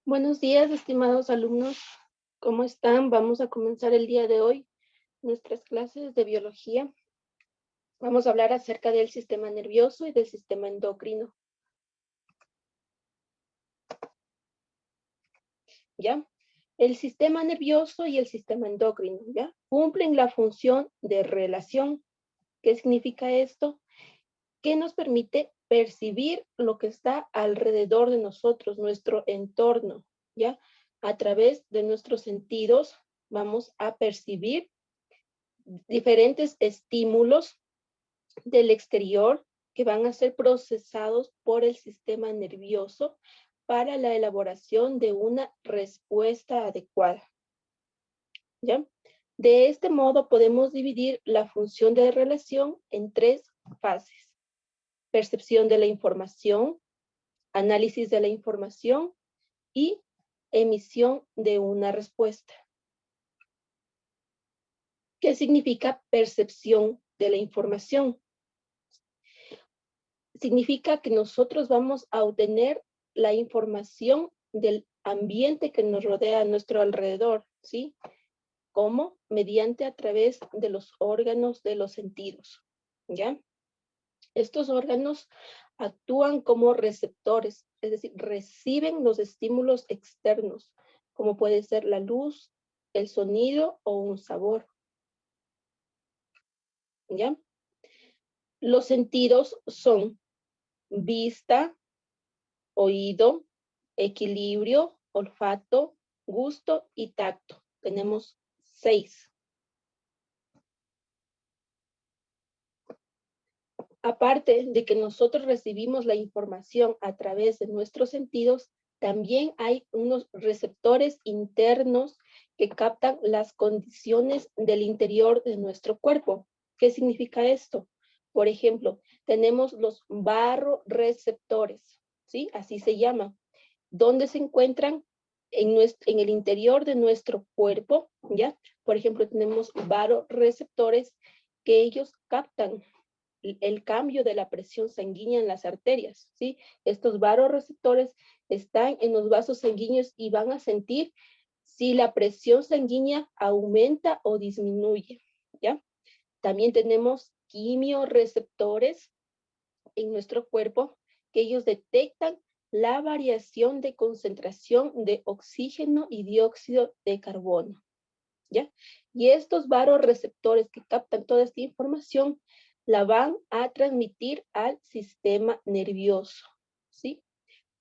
Buenos días, estimados alumnos. ¿Cómo están? Vamos a comenzar el día de hoy nuestras clases de biología. Vamos a hablar acerca del sistema nervioso y del sistema endocrino. ¿Ya? El sistema nervioso y el sistema endocrino, ¿ya? Cumplen la función de relación. ¿Qué significa esto? Que nos permite percibir lo que está alrededor de nosotros, nuestro entorno, ¿ya? A través de nuestros sentidos vamos a percibir diferentes estímulos del exterior que van a ser procesados por el sistema nervioso para la elaboración de una respuesta adecuada, ¿ya? De este modo podemos dividir la función de relación en tres fases: percepción de la información, análisis de la información y emisión de una respuesta. ¿Qué significa percepción de la información? Significa que nosotros vamos a obtener la información del ambiente que nos rodea a nuestro alrededor, ¿sí? ¿Cómo? Mediante a través de los órganos de los sentidos, ¿ya? Estos órganos actúan como receptores, es decir, reciben los estímulos externos, como puede ser la luz, el sonido o un sabor, ¿ya? Los sentidos son vista, oído, equilibrio, olfato, gusto y tacto. Tenemos 6. Aparte de que nosotros recibimos la información a través de nuestros sentidos, también hay unos receptores internos que captan las condiciones del interior de nuestro cuerpo. ¿Qué significa esto? Por ejemplo, tenemos los barroreceptores, ¿sí? Así se llama, donde se encuentran en el interior de nuestro cuerpo, ¿ya? Por ejemplo, tenemos barorreceptores que ellos captan el cambio de la presión sanguínea en las arterias, ¿sí? Estos barorreceptores están en los vasos sanguíneos y van a sentir si la presión sanguínea aumenta o disminuye, ¿ya? También tenemos quimiorreceptores en nuestro cuerpo que ellos detectan la variación de concentración de oxígeno y dióxido de carbono, ¿ya? Y estos barorreceptores que captan toda esta información la van a transmitir al sistema nervioso, ¿sí?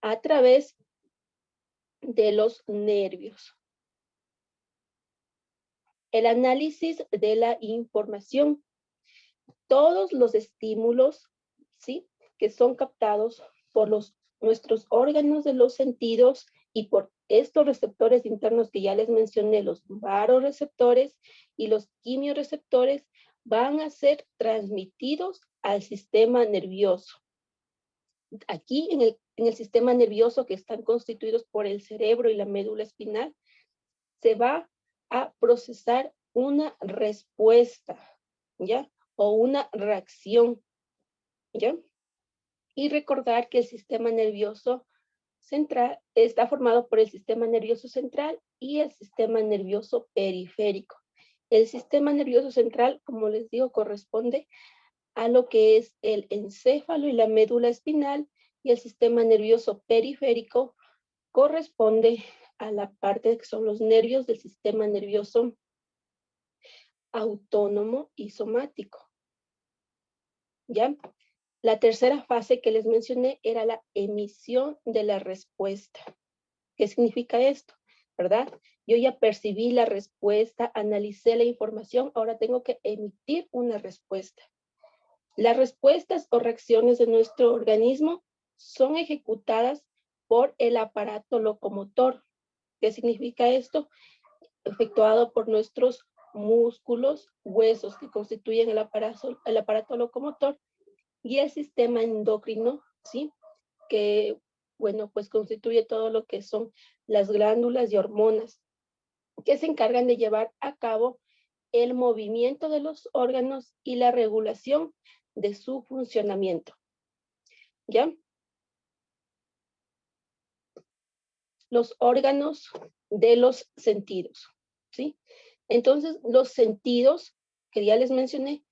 A través de los nervios. El análisis de la información. Todos los estímulos, ¿sí? Que son captados por nuestros órganos de los sentidos y por estos receptores internos que ya les mencioné, los barorreceptores y los quimiorreceptores, van a ser transmitidos al sistema nervioso. Aquí en el sistema nervioso, que están constituidos por el cerebro y la médula espinal, se va a procesar una respuesta, ¿ya? O una reacción, ¿ya? Y recordar que el sistema nervioso central está formado por el sistema nervioso central y el sistema nervioso periférico. El sistema nervioso central, como les digo, corresponde a lo que es el encéfalo y la médula espinal, y el sistema nervioso periférico corresponde a la parte que son los nervios del sistema nervioso autónomo y somático, ¿ya? La tercera fase que les mencioné era la emisión de la respuesta. ¿Qué significa esto? ¿Verdad? Yo ya percibí la respuesta, analicé la información, ahora tengo que emitir una respuesta. Las respuestas o reacciones de nuestro organismo son ejecutadas por el aparato locomotor. ¿Qué significa esto? Efectuado por nuestros músculos, huesos que constituyen el aparato locomotor, y el sistema endocrino, ¿sí? Que, bueno, pues constituye todo lo que son las glándulas y hormonas, que se encargan de llevar a cabo el movimiento de los órganos y la regulación de su funcionamiento, ¿ya? los órganos de los sentidos, ¿sí? Entonces, los sentidos, que ya les mencioné,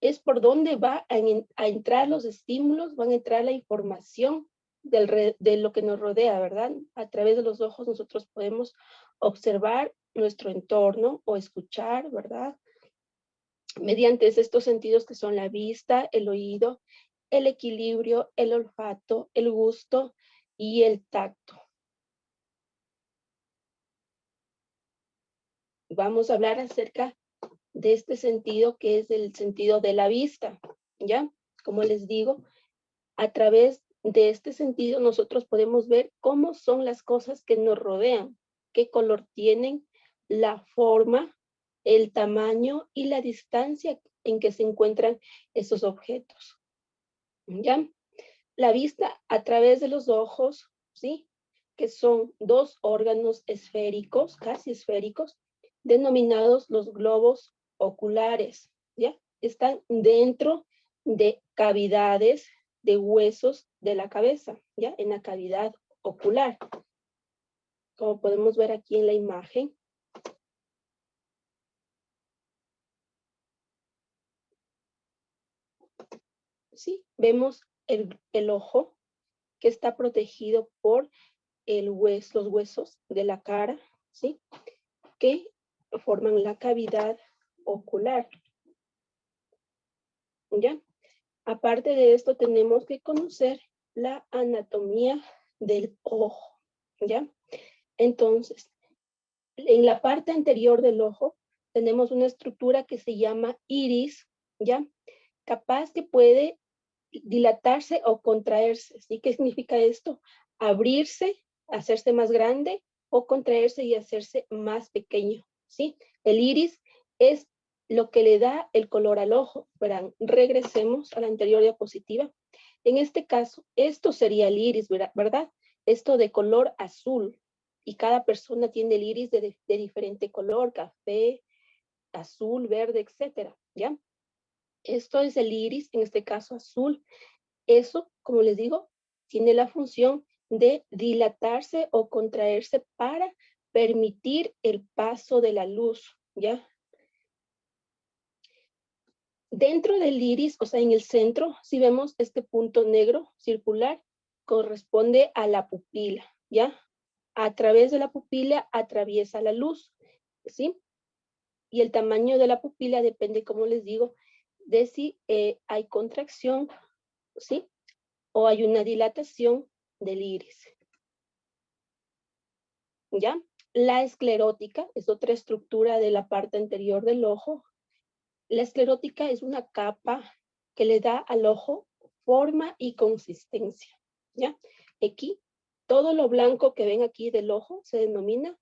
es por donde va a entrar los estímulos, van a entrar la información de lo que nos rodea, ¿verdad? A través de los ojos nosotros podemos observar nuestro entorno o escuchar, ¿verdad? Mediante estos sentidos que son la vista, el oído, el equilibrio, el olfato, el gusto y el tacto. Vamos a hablar acerca de este sentido que es el sentido de la vista, ¿ya? Como les digo, a través de este sentido nosotros podemos ver cómo son las cosas que nos rodean, qué color tienen, la forma, el tamaño y la distancia en que se encuentran esos objetos, ¿ya? La vista a través de los ojos, ¿sí? Que son dos órganos esféricos, casi esféricos, denominados los globos oculares, ¿ya? Están dentro de cavidades de huesos de la cabeza, ¿ya? En la cavidad ocular. Como podemos ver aquí en la imagen. Sí, vemos el ojo que está protegido por los huesos de la cara, ¿sí? Que forman la cavidad ocular, ¿ya? Aparte de esto, tenemos que conocer la anatomía del ojo, ¿ya? Entonces, en la parte anterior del ojo tenemos una estructura que se llama iris, ¿ya? Capaz que puede dilatarse o contraerse, ¿sí? ¿Qué significa esto? Abrirse, hacerse más grande o contraerse y hacerse más pequeño, ¿sí? El iris es lo que le da el color al ojo. Verán, regresemos a la anterior diapositiva. En este caso, esto sería el iris, ¿verdad? Esto de color azul. Y cada persona tiene el iris de diferente color, café, azul, verde, etcétera, ¿ya? Esto es el iris, en este caso azul. Eso, como les digo, tiene la función de dilatarse o contraerse para permitir el paso de la luz, ¿ya? Dentro del iris, o sea, en el centro, si vemos este punto negro circular, corresponde a la pupila, ¿ya? A través de la pupila atraviesa la luz, ¿sí? Y el tamaño de la pupila depende, como les digo, de si hay contracción, ¿sí? O hay una dilatación del iris, ¿ya? La esclerótica es otra estructura de la parte anterior del ojo. La esclerótica es una capa que le da al ojo forma y consistencia, ¿ya? Aquí, todo lo blanco que ven aquí del ojo se denomina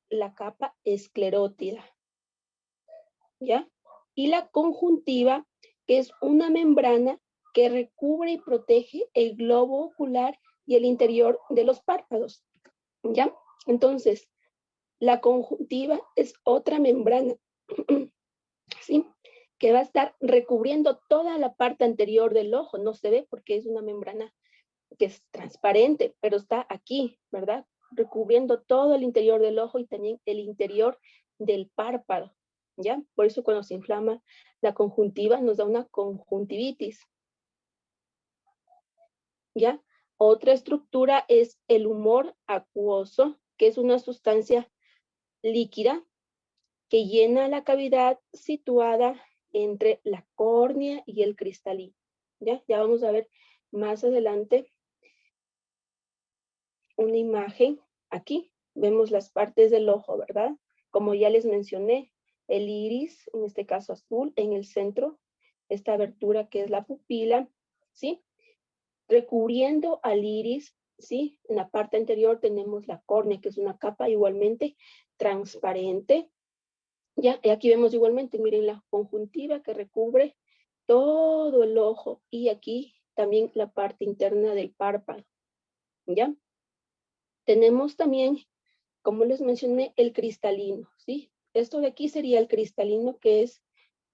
la capa esclerótida, ¿ya? Y la conjuntiva, que es una membrana que recubre y protege el globo ocular y el interior de los párpados, ¿ya? Entonces, la conjuntiva es otra membrana, ¿sí? Que va a estar recubriendo toda la parte anterior del ojo. No se ve porque es una membrana que es transparente, pero está aquí, ¿verdad? Recubriendo todo el interior del ojo y también el interior del párpado, ¿ya? Por eso cuando se inflama la conjuntiva nos da una conjuntivitis, ¿ya? Otra estructura es el humor acuoso, que es una sustancia líquida que llena la cavidad situada entre la córnea y el cristalino. ¿Ya? Ya vamos a ver más adelante una imagen. Aquí vemos las partes del ojo, ¿verdad? Como ya les mencioné, el iris, en este caso azul, en el centro, esta abertura que es la pupila, ¿sí? Recubriendo al iris, ¿sí? En la parte anterior tenemos la córnea, que es una capa igualmente transparente. Ya, y aquí vemos igualmente, miren la conjuntiva que recubre todo el ojo y aquí también la parte interna del párpado, ¿ya? Tenemos también, como les mencioné, el cristalino, ¿sí? Esto de aquí sería el cristalino, que es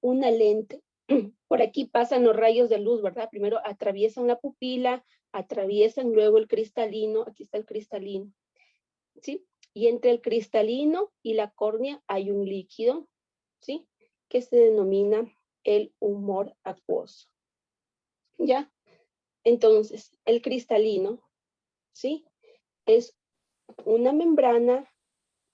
una lente. Por aquí pasan los rayos de luz, ¿verdad? Primero atraviesan la pupila, atraviesan luego el cristalino, aquí está el cristalino. ¿sí? Y entre el cristalino y la córnea hay un líquido, ¿sí? Que se denomina el humor acuoso, ¿ya? Entonces, el cristalino, ¿sí? Es una membrana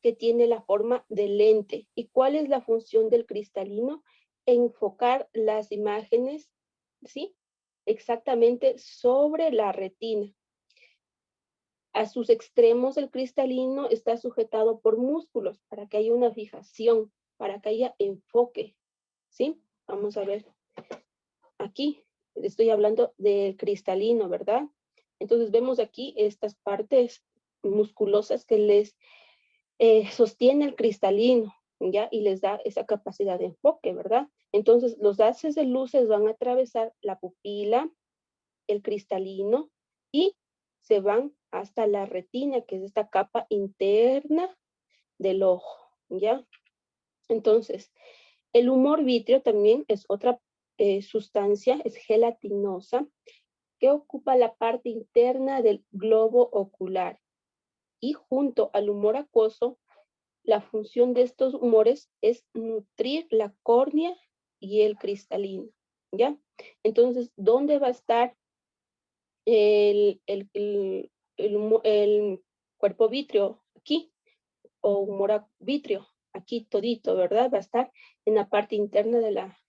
que tiene la forma de lente. ¿Y cuál es la función del cristalino? Enfocar las imágenes, ¿sí? Exactamente sobre la retina. A sus extremos el cristalino está sujetado por músculos para que haya una fijación, para que haya enfoque, ¿sí? Vamos a ver aquí. Estoy hablando del cristalino, ¿verdad? Entonces vemos aquí estas partes musculosas que les sostiene el cristalino, ¿ya? Y les da esa capacidad de enfoque, ¿verdad? Entonces los haces de luces van a atravesar la pupila, el cristalino y se van hasta la retina, que es esta capa interna del ojo, ¿ya? Entonces, el humor vítreo también es otra sustancia, es gelatinosa, que ocupa la parte interna del globo ocular y junto al humor acuoso, la función de estos humores es nutrir la córnea y el cristalino, ¿ya? Entonces, ¿dónde va a estar el, el, el, el cuerpo vítreo? Aquí, o humor vítreo, aquí todito, ¿verdad? Va a estar en la parte interna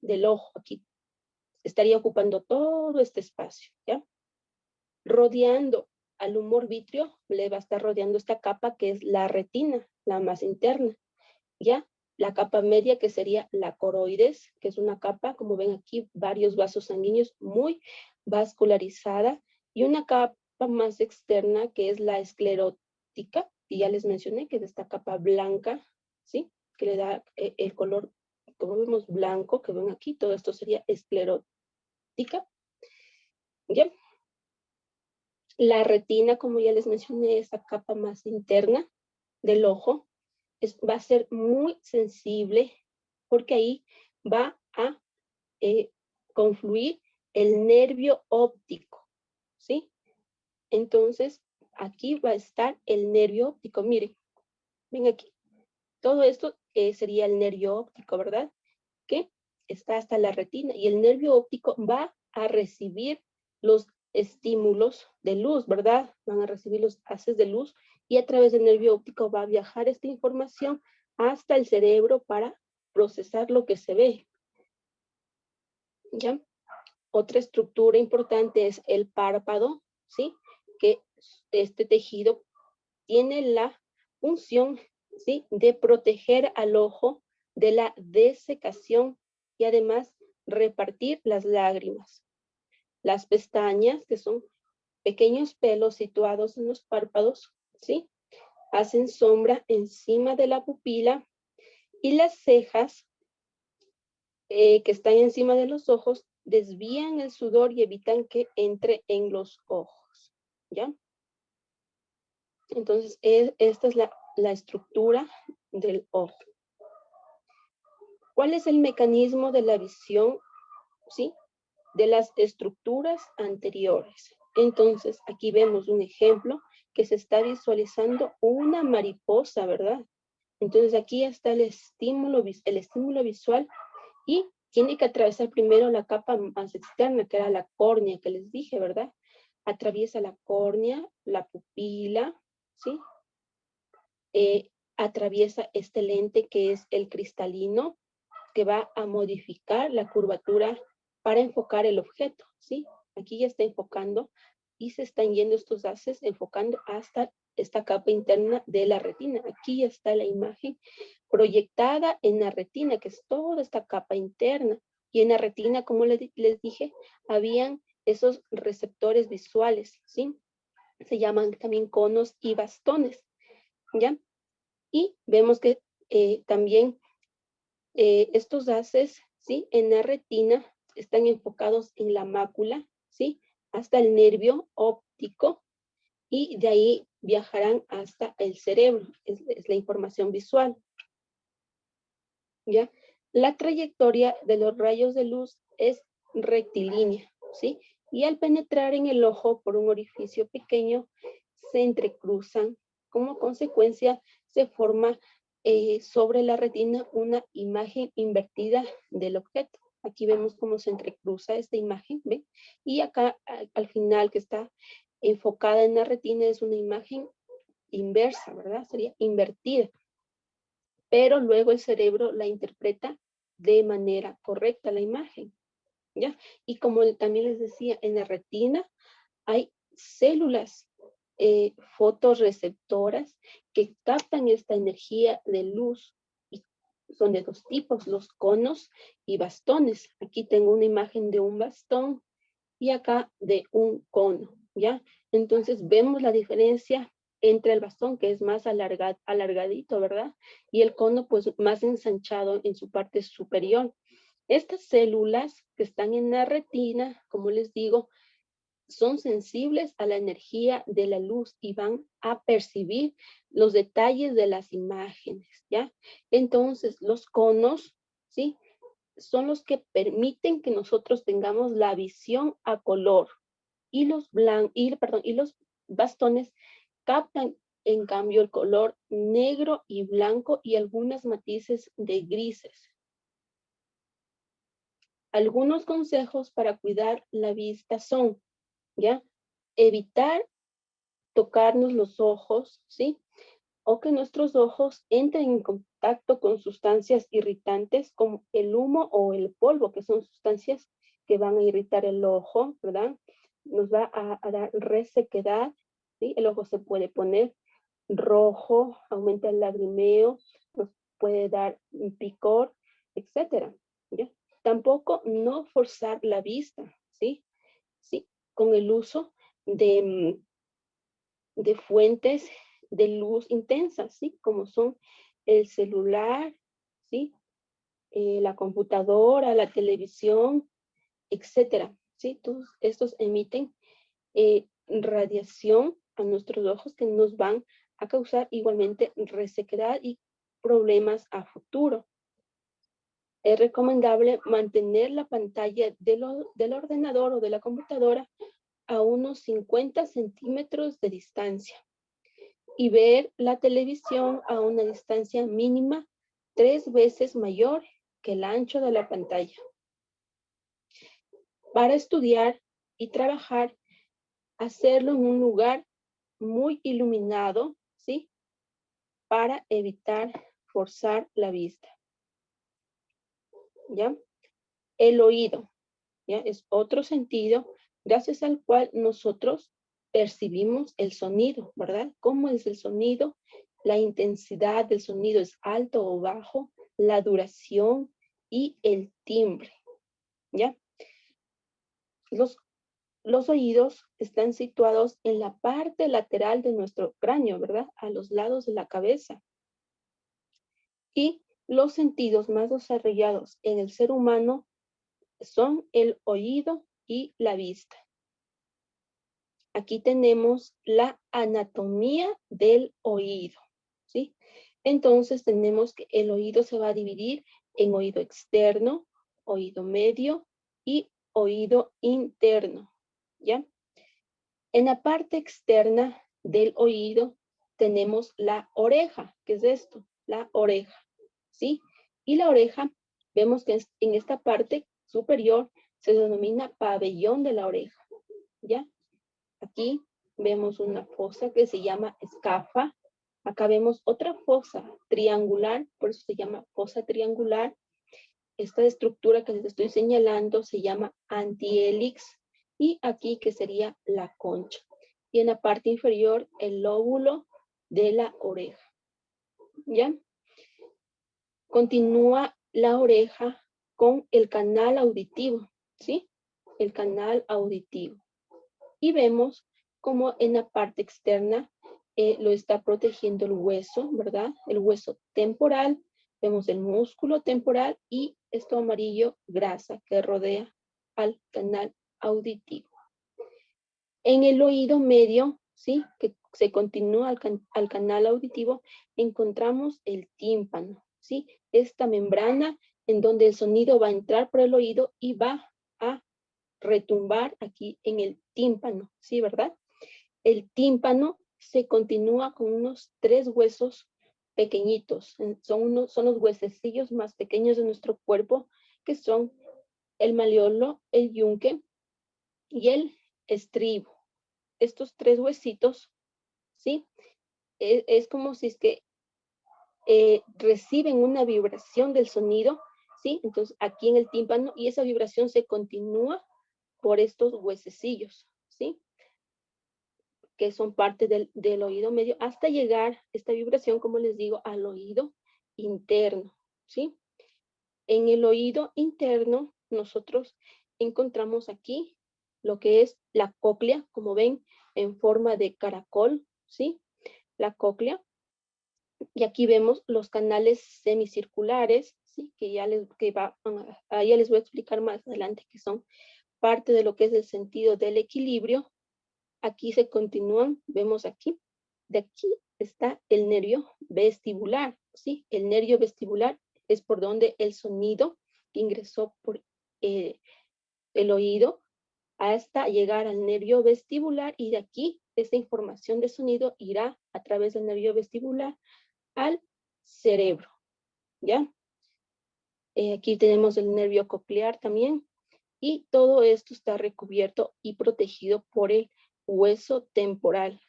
del ojo, aquí. Estaría ocupando todo este espacio, ¿ya? Rodeando al humor vítreo, le va a estar rodeando esta capa que es la retina, la más interna, ¿ya? La capa media que sería la coroides, que es una capa, como ven aquí, varios vasos sanguíneos muy vascularizada, y una capa más externa que es la esclerótica, y ya les mencioné que es esta capa blanca, ¿sí? Que le da el color, como vemos, blanco, que ven aquí, todo esto sería esclerótica, ¿ya? La retina, como ya les mencioné, esa capa más interna del ojo, va a ser muy sensible porque ahí va a confluir el nervio óptico, ¿sí? Entonces, aquí va a estar el nervio óptico. Miren, ven aquí. Todo esto sería el nervio óptico, ¿verdad? Que está hasta la retina y el nervio óptico va a recibir los estímulos de luz, ¿verdad? Van a recibir los haces de luz y a través del nervio óptico va a viajar esta información hasta el cerebro para procesar lo que se ve, ¿ya? Otra estructura importante es el párpado, ¿sí? Que este tejido tiene la función, ¿sí? De proteger al ojo de la desecación y además repartir las lágrimas. Las pestañas, que son pequeños pelos situados en los párpados, ¿sí? Hacen sombra encima de la pupila y las cejas que están encima de los ojos desvían el sudor y evitan que entre en los ojos, ¿ya? Entonces, esta es la estructura del ojo. ¿Cuál es el mecanismo de la visión, sí? De las estructuras anteriores. Entonces, aquí vemos un ejemplo que se está visualizando una mariposa, ¿verdad? Entonces, aquí está el estímulo visual y tiene que atravesar primero la capa más externa, que era la córnea, que les dije, ¿verdad? Atraviesa la córnea, la pupila, ¿sí? Atraviesa este lente que es el cristalino, que va a modificar la curvatura para enfocar el objeto, ¿sí? Aquí ya está enfocando y se están yendo estos haces enfocando hasta esta capa interna de la retina. Aquí ya está la imagen proyectada en la retina, que es toda esta capa interna. Y en la retina, como les dije, habían esos receptores visuales, ¿sí? Se llaman también conos y bastones, ¿ya? Y vemos que también estos haces, ¿sí? En la retina están enfocados en la mácula, ¿sí? Hasta el nervio óptico y de ahí viajarán hasta el cerebro, es la información visual, ¿ya? La trayectoria de los rayos de luz es rectilínea, ¿sí? Y al penetrar en el ojo por un orificio pequeño, se entrecruzan como consecuencia se forma sobre la retina una imagen invertida del objeto. Aquí vemos cómo se entrecruza esta imagen, ¿ven? Y acá al final que está enfocada en la retina es una imagen inversa, ¿verdad? Sería invertida. Pero luego el cerebro la interpreta de manera correcta la imagen, ¿ya? Y como también les decía, en la retina hay células fotorreceptoras que captan esta energía de luz. Y son de dos tipos, los conos y bastones. Aquí tengo una imagen de un bastón y acá de un cono, ¿ya? Entonces vemos la diferencia entre el bastón, que es más alargadito, ¿verdad? Y el cono, pues, más ensanchado en su parte superior. Estas células que están en la retina, como les digo, son sensibles a la energía de la luz y van a percibir los detalles de las imágenes, ¿ya? Entonces, los conos, ¿sí? Son los que permiten que nosotros tengamos la visión a color y los bastones captan en cambio el color negro y blanco y algunos matices de grises. Algunos consejos para cuidar la vista son, ¿ya? Evitar tocarnos los ojos, ¿sí? O que nuestros ojos entren en contacto con sustancias irritantes como el humo o el polvo, que son sustancias que van a irritar el ojo, ¿verdad? Nos va a dar resequedad, ¿sí? El ojo se puede poner rojo, aumenta el lagrimeo, nos puede dar un picor, etcétera, ¿ya? Tampoco no forzar la vista, ¿sí? ¿Sí? Con el uso de fuentes de luz intensas, ¿sí? Como son el celular, ¿sí? La computadora, la televisión, etcétera, ¿sí? Todos estos emiten radiación a nuestros ojos que nos van a causar igualmente resequedad y problemas a futuro. Es recomendable mantener la pantalla del ordenador o de la computadora a unos 50 centímetros de distancia y ver la televisión a una distancia mínima 3 veces mayor que el ancho de la pantalla. Para estudiar y trabajar, hacerlo en un lugar muy iluminado, ¿sí? Para evitar forzar la vista, ¿ya? El oído, ¿ya? Es otro sentido gracias al cual nosotros percibimos el sonido, ¿verdad? ¿Cómo es el sonido? La intensidad del sonido es alto o bajo, la duración y el timbre, ¿ya? Los oídos están situados en la parte lateral de nuestro cráneo, ¿verdad? A los lados de la cabeza. Y los sentidos más desarrollados en el ser humano son el oído y la vista. Aquí tenemos la anatomía del oído, ¿sí? Entonces tenemos que el oído se va a dividir en oído externo, oído medio y oído interno, ¿ya? En la parte externa del oído tenemos la oreja. ¿Qué es esto? La oreja, ¿sí? Y la oreja, vemos que en esta parte superior se denomina pabellón de la oreja, ¿ya? Aquí vemos una fosa que se llama escafa. Acá vemos otra fosa triangular, por eso se llama fosa triangular. Esta estructura que les estoy señalando se llama antihelix y aquí que sería la concha. Y en la parte inferior el lóbulo de la oreja. ¿Ya? Continúa la oreja con el canal auditivo, ¿sí? El canal auditivo. Y vemos como en la parte externa lo está protegiendo el hueso, ¿verdad? El hueso temporal. Vemos el músculo temporal y esto amarillo, grasa que rodea al canal auditivo. En el oído medio, ¿sí? Que se continúa al canal auditivo, encontramos el tímpano, ¿sí? Esta membrana en donde el sonido va a entrar por el oído y va a retumbar aquí en el tímpano, ¿sí? ¿Verdad? El tímpano se continúa con unos 3 huesos pequeñitos. Son los huesecillos más pequeños de nuestro cuerpo, que son el malleolo, el yunque y el estribo. Estos 3 huesitos, ¿sí? Es como si es que reciben una vibración del sonido, ¿sí? Entonces aquí en el tímpano, y esa vibración se continúa por estos huesecillos, ¿sí? Que son parte del oído medio, hasta llegar esta vibración, como les digo, al oído interno, ¿sí? En el oído interno, nosotros encontramos aquí lo que es la cóclea, como ven, en forma de caracol, ¿sí? La cóclea. Y aquí vemos los canales semicirculares, ¿sí? Ya les voy a explicar más adelante, que son parte de lo que es el sentido del equilibrio. Aquí se continúan, vemos aquí, de aquí está el nervio vestibular, ¿sí? El nervio vestibular es por donde el sonido que ingresó por el oído hasta llegar al nervio vestibular, y de aquí esta información de sonido irá a través del nervio vestibular al cerebro, ¿ya? Aquí tenemos el nervio coclear también, y todo esto está recubierto y protegido por el hueso temporal.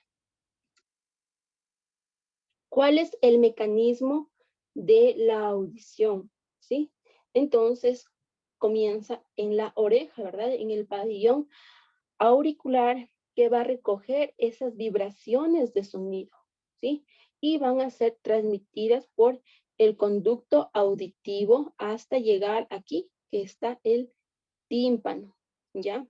¿Cuál es el mecanismo de la audición? ¿Sí? Entonces, comienza en la oreja, ¿verdad? En el pabellón auricular, que va a recoger esas vibraciones de sonido, ¿sí? Y van a ser transmitidas por el conducto auditivo hasta llegar aquí, que está el tímpano, ¿ya?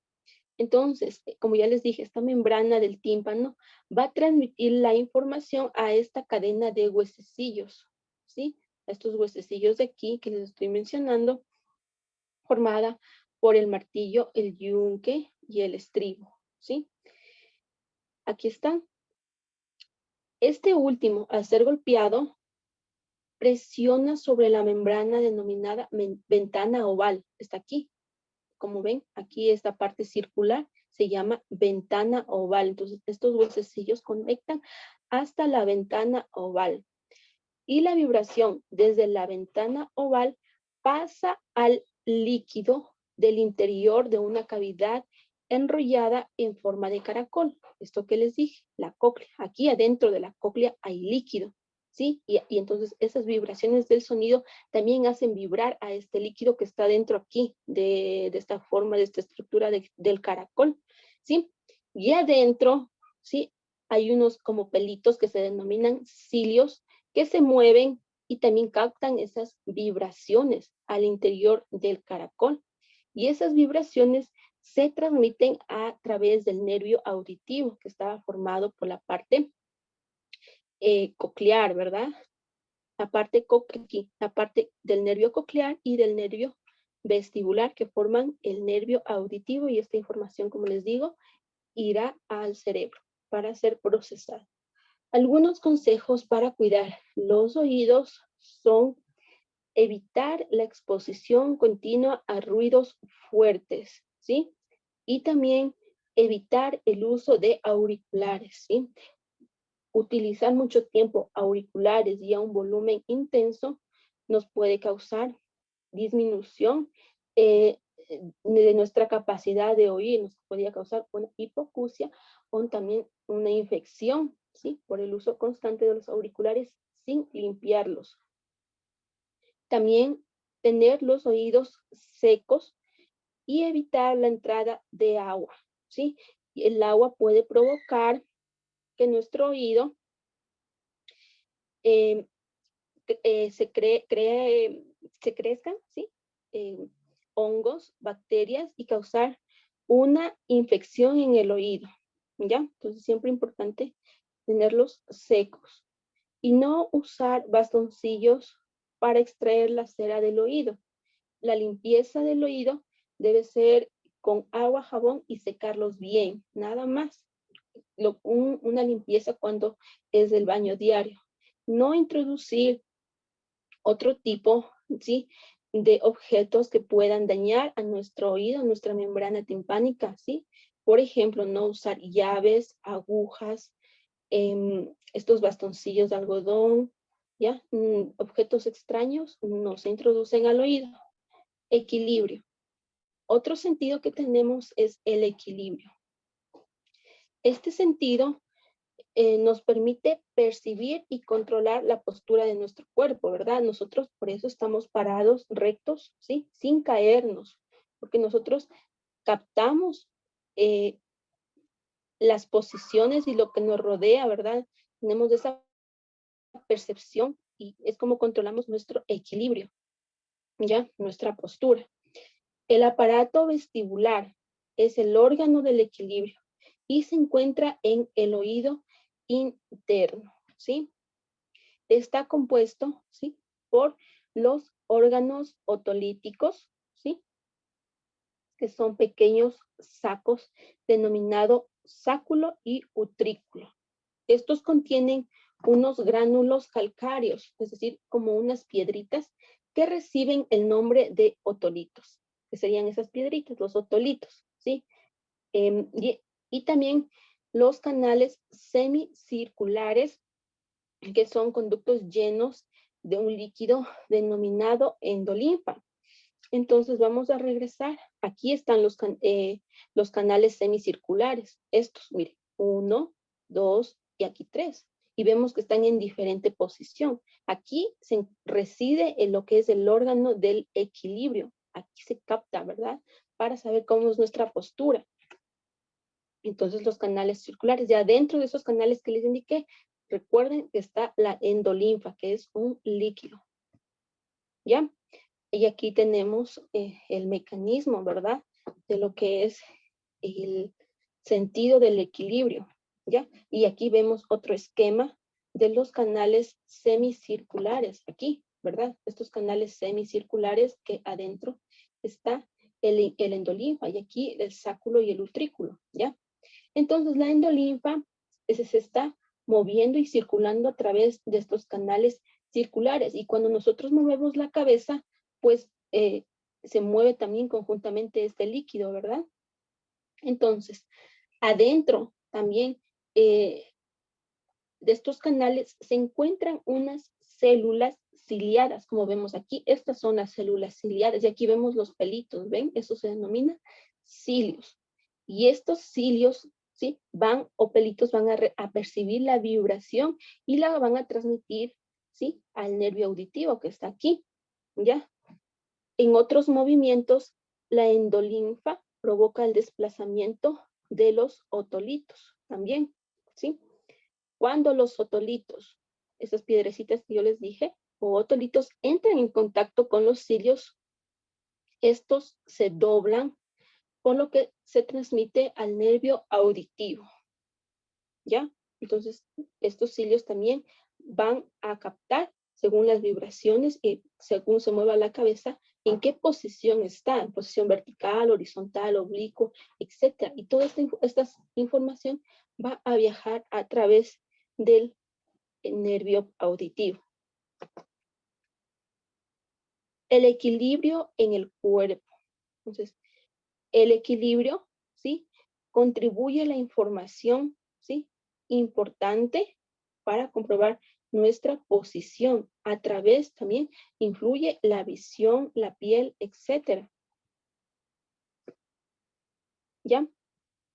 Entonces, como ya les dije, esta membrana del tímpano va a transmitir la información a esta cadena de huesecillos, ¿sí? Estos huesecillos de aquí que les estoy mencionando, formada por el martillo, el yunque y el estribo, ¿sí? Aquí están. Este último, al ser golpeado, presiona sobre la membrana denominada ventana oval. Está aquí. Como ven, aquí esta parte circular se llama ventana oval. Entonces, estos huesecillos conectan hasta la ventana oval. Y la vibración desde la ventana oval pasa al líquido del interior de una cavidad enrollada en forma de caracol. Esto que les dije, la cóclea. Aquí adentro de la cóclea hay líquido, ¿sí? Y entonces esas vibraciones del sonido también hacen vibrar a este líquido que está dentro aquí, de esta forma, de esta estructura del caracol, ¿sí? Y adentro, ¿sí? Hay unos como pelitos que se denominan cilios, que se mueven y también captan esas vibraciones al interior del caracol. Y esas vibraciones se transmiten a través del nervio auditivo, que estaba formado por la parte coclear, ¿verdad? La parte del nervio coclear y del nervio vestibular, que forman el nervio auditivo, y esta información, como les digo, irá al cerebro para ser procesada. Algunos consejos para cuidar los oídos son evitar la exposición continua a ruidos fuertes, ¿sí? Y también evitar el uso de auriculares, ¿sí? Utilizar mucho tiempo auriculares y a un volumen intenso nos puede causar disminución de nuestra capacidad de oír, nos podría causar una hipoacusia o también una infección, ¿sí? Por el uso constante de los auriculares sin limpiarlos. También tener los oídos secos y evitar la entrada de agua, ¿sí? El agua puede provocar que nuestro oído eh, se crezcan, ¿sí? Eh, hongos, bacterias, y causar una infección en el oído, ¿ya? Entonces siempre importante tenerlos secos y no usar bastoncillos para extraer la cera del oído. La limpieza del oído debe ser con agua, jabón y secarlos bien, nada más. Una limpieza cuando es del baño diario. No introducir otro tipo, ¿sí? De objetos que puedan dañar a nuestro oído, nuestra membrana timpánica, ¿sí? Por ejemplo, no usar llaves, agujas, estos bastoncillos de algodón, ¿ya? Objetos extraños no se introducen al oído. Equilibrio. Otro sentido que tenemos es el equilibrio. Este sentido nos permite percibir y controlar la postura de nuestro cuerpo, ¿verdad? Nosotros por eso estamos parados, rectos, ¿sí? Sin caernos, porque nosotros captamos las posiciones y lo que nos rodea, ¿verdad? Tenemos esa percepción y es como controlamos nuestro equilibrio, ¿ya? Nuestra postura. El aparato vestibular es el órgano del equilibrio y se encuentra en el oído interno, ¿sí? Está compuesto, ¿sí? Por los órganos otolíticos, ¿sí? Que son pequeños sacos denominado sáculo y utrículo. Estos contienen unos gránulos calcáreos, es decir, como unas piedritas que reciben el nombre de otolitos, que serían esas piedritas, los otolitos, ¿sí? Y también los canales semicirculares, que son conductos llenos de un líquido denominado endolinfa. Entonces vamos a regresar. Aquí están los canales semicirculares. Estos, mire, 1, 2 y aquí 3. Y vemos que están en diferente posición. Aquí reside en lo que es el órgano del equilibrio. Aquí se capta, ¿verdad? Para saber cómo es nuestra postura. Entonces los canales circulares, ya dentro de esos canales que les indiqué, recuerden que está la endolinfa, que es un líquido. ¿Ya? Y aquí tenemos el mecanismo, ¿verdad? De lo que es el sentido del equilibrio, ¿ya? Y aquí vemos otro esquema de los canales semicirculares, aquí, ¿verdad? Estos canales semicirculares que adentro está el endolinfa y aquí el sáculo y el utrículo, ¿ya? Entonces la endolinfa se está moviendo y circulando a través de estos canales circulares y cuando nosotros movemos la cabeza, pues se mueve también conjuntamente este líquido, ¿verdad? Entonces, adentro también de estos canales se encuentran unas células ciliadas, como vemos aquí. Estas son las células ciliadas y aquí vemos los pelitos, ¿ven? Eso se denomina cilios. Y estos cilios, ¿sí? Van, o pelitos, van a percibir la vibración y la van a transmitir, ¿sí? Al nervio auditivo que está aquí, ¿ya? En otros movimientos, la endolinfa provoca el desplazamiento de los otolitos también, ¿sí? Cuando los otolitos, esas piedrecitas que yo les dije, o otolitos entran en contacto con los cilios, estos se doblan, por lo que se transmite al nervio auditivo, ¿ya? Entonces, estos cilios también van a captar, según las vibraciones y según se mueva la cabeza, en qué posición está, en posición vertical, horizontal, oblicuo, etc. Y toda esta información va a viajar a través del nervio auditivo. El equilibrio en el cuerpo. Entonces, el equilibrio, ¿sí? Contribuye a la información, ¿sí? Importante para comprobar nuestra posición. A través también influye la visión, la piel, etc. ¿Ya?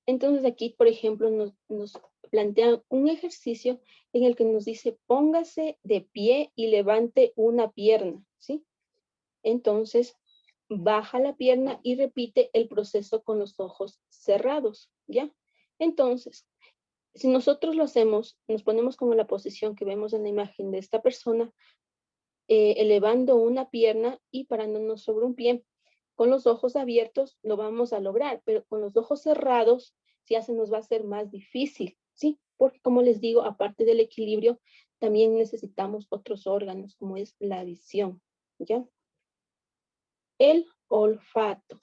Entonces aquí, por ejemplo, nos plantean un ejercicio en el que nos dice póngase de pie y levante una pierna, ¿sí? Entonces, baja la pierna y repite el proceso con los ojos cerrados, ¿ya? Entonces, si nosotros lo hacemos, nos ponemos como la posición que vemos en la imagen de esta persona, elevando una pierna y parándonos sobre un pie. Con los ojos abiertos lo vamos a lograr, pero con los ojos cerrados ya se nos va a hacer más difícil, ¿sí? Porque como les digo, aparte del equilibrio, también necesitamos otros órganos, como es la visión, ¿ya? El olfato.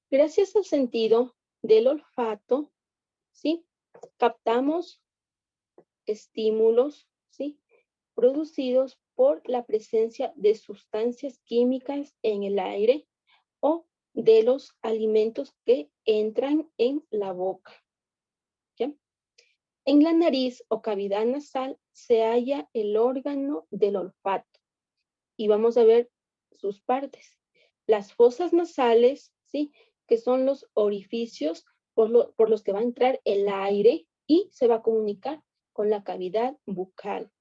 Gracias al sentido del olfato, ¿sí? Captamos estímulos, ¿sí? Producidos por la presencia de sustancias químicas en el aire o de los alimentos que entran en la boca. ¿Ya? En la nariz o cavidad nasal se halla el órgano del olfato y vamos a ver sus partes. Las fosas nasales, ¿sí? Que son los orificios por los que va a entrar el aire y se va a comunicar con la cavidad bucal.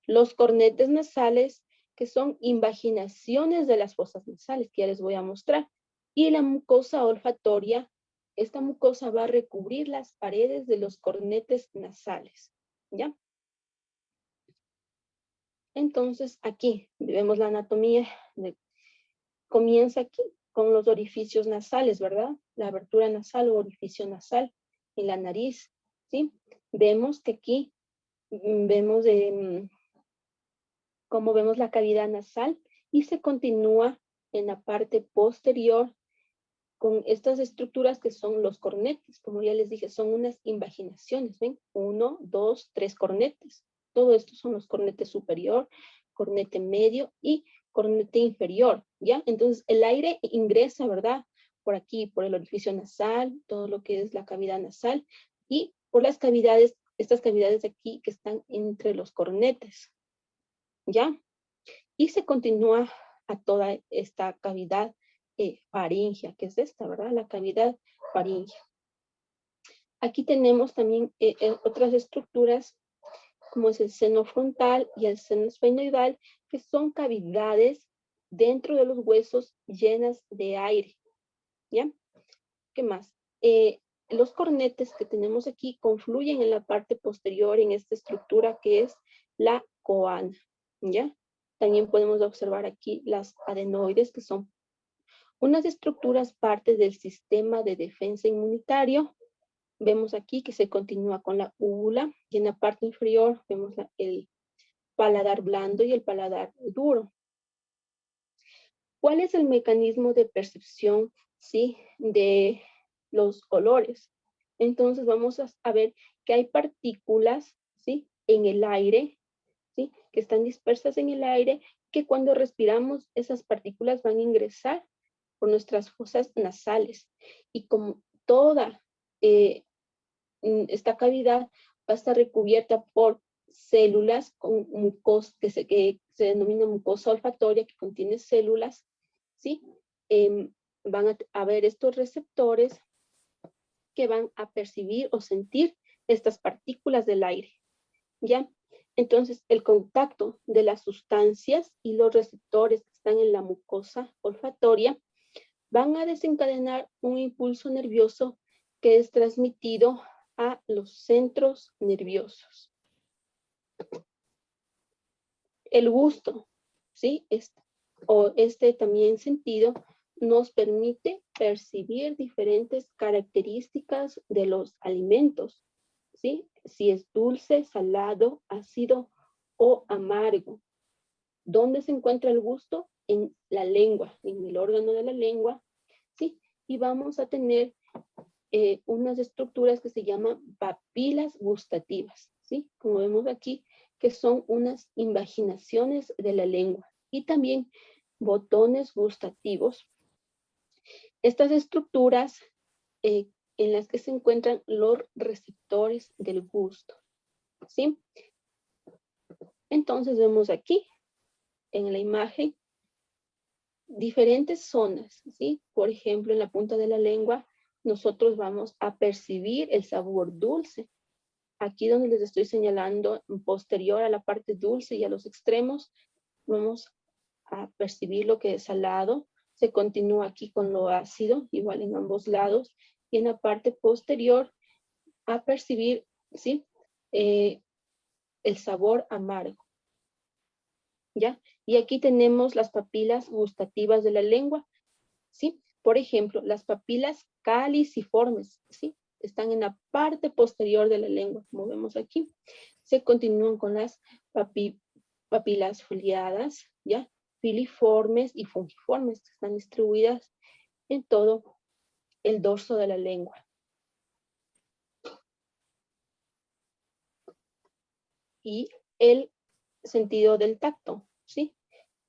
Los cornetes nasales, que son invaginaciones de las fosas nasales, que ya les voy a mostrar. Y la mucosa olfatoria, esta mucosa va a recubrir las paredes de los cornetes nasales, ¿ya? Entonces, aquí vemos la anatomía. Comienza aquí con los orificios nasales, ¿verdad? La abertura nasal o orificio nasal en la nariz, ¿sí? Vemos que aquí vemos como vemos la cavidad nasal y se continúa en la parte posterior con estas estructuras que son los cornetes. Como ya les dije, son unas invaginaciones, ¿ven? 1, 2, 3 cornetes. Todo esto son los cornetes superior, cornete medio y cornete inferior, ¿ya? Entonces el aire ingresa, ¿verdad? Por aquí, por el orificio nasal, todo lo que es la cavidad nasal y por las cavidades, estas cavidades de aquí que están entre los cornetes, ¿ya? Y se continúa a toda esta cavidad faríngea, que es esta, ¿verdad? La cavidad faríngea. Aquí tenemos también otras estructuras, como es el seno frontal y el seno esfenoidal, que son cavidades dentro de los huesos llenas de aire, ¿ya? ¿Qué más? Los cornetes que tenemos aquí confluyen en la parte posterior en esta estructura que es la coana, ¿ya? También podemos observar aquí las adenoides, que son unas estructuras partes del sistema de defensa inmunitario. Vemos aquí que se continúa con la úvula y en la parte inferior vemos el paladar blando y el paladar duro. ¿Cuál es el mecanismo de percepción, sí, de los olores? Entonces vamos a ver que hay partículas, ¿sí? En el aire, ¿sí? Que están dispersas en el aire, que cuando respiramos esas partículas van a ingresar por nuestras fosas nasales. Y como toda esta cavidad va a estar recubierta por células con mucosa, que se denomina mucosa olfatoria, que contiene células, ¿sí? Van a haber estos receptores que van a percibir o sentir estas partículas del aire, ¿ya? Entonces, el contacto de las sustancias y los receptores que están en la mucosa olfatoria van a desencadenar un impulso nervioso que es transmitido a los centros nerviosos. El gusto, ¿sí? Este también sentido nos permite percibir diferentes características de los alimentos, ¿sí? Si es dulce, salado, ácido o amargo. ¿Dónde se encuentra el gusto? En la lengua, en el órgano de la lengua, ¿sí? Y vamos a tener unas estructuras que se llaman papilas gustativas, ¿sí? Como vemos aquí, que son unas invaginaciones de la lengua y también botones gustativos. Estas estructuras en las que se encuentran los receptores del gusto, ¿sí? Entonces vemos aquí en la imagen diferentes zonas, ¿sí? Por ejemplo, en la punta de la lengua nosotros vamos a percibir el sabor dulce. Aquí donde les estoy señalando, posterior a la parte dulce y a los extremos, vamos a percibir lo que es salado. Se continúa aquí con lo ácido, igual en ambos lados. Y en la parte posterior, a percibir, ¿sí? El sabor amargo, ¿ya? Y aquí tenemos las papilas gustativas de la lengua, ¿sí? Por ejemplo, las papilas caliciformes, ¿sí? Están en la parte posterior de la lengua, como vemos aquí. Se continúan con las papilas foliadas, ¿ya? Filiformes y fungiformes, que están distribuidas en todo el dorso de la lengua. Y el sentido del tacto, ¿sí?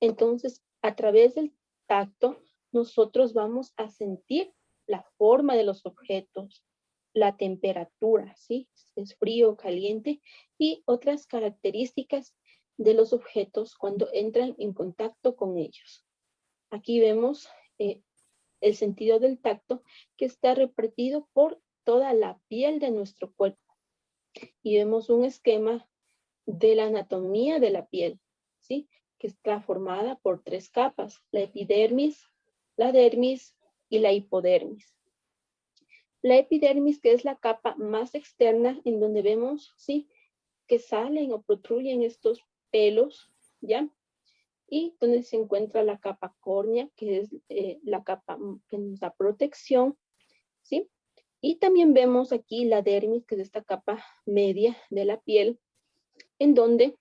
Entonces, a través del tacto nosotros vamos a sentir la forma de los objetos, la temperatura, ¿sí? Si es frío o caliente, y otras características de los objetos cuando entran en contacto con ellos. Aquí vemos el sentido del tacto que está repartido por toda la piel de nuestro cuerpo. Y vemos un esquema de la anatomía de la piel, ¿sí? Que está formada por 3 capas, la epidermis, la dermis y la hipodermis. La epidermis, que es la capa más externa en donde vemos, ¿sí? Que salen o protruyen estos pelos, ¿ya? Y donde se encuentra la capa córnea, que es la capa que nos da protección, ¿sí? Y también vemos aquí la dermis, que es esta capa media de la piel, en donde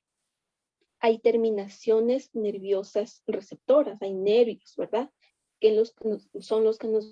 hay terminaciones nerviosas receptoras, hay nervios, ¿verdad? Que son los que nos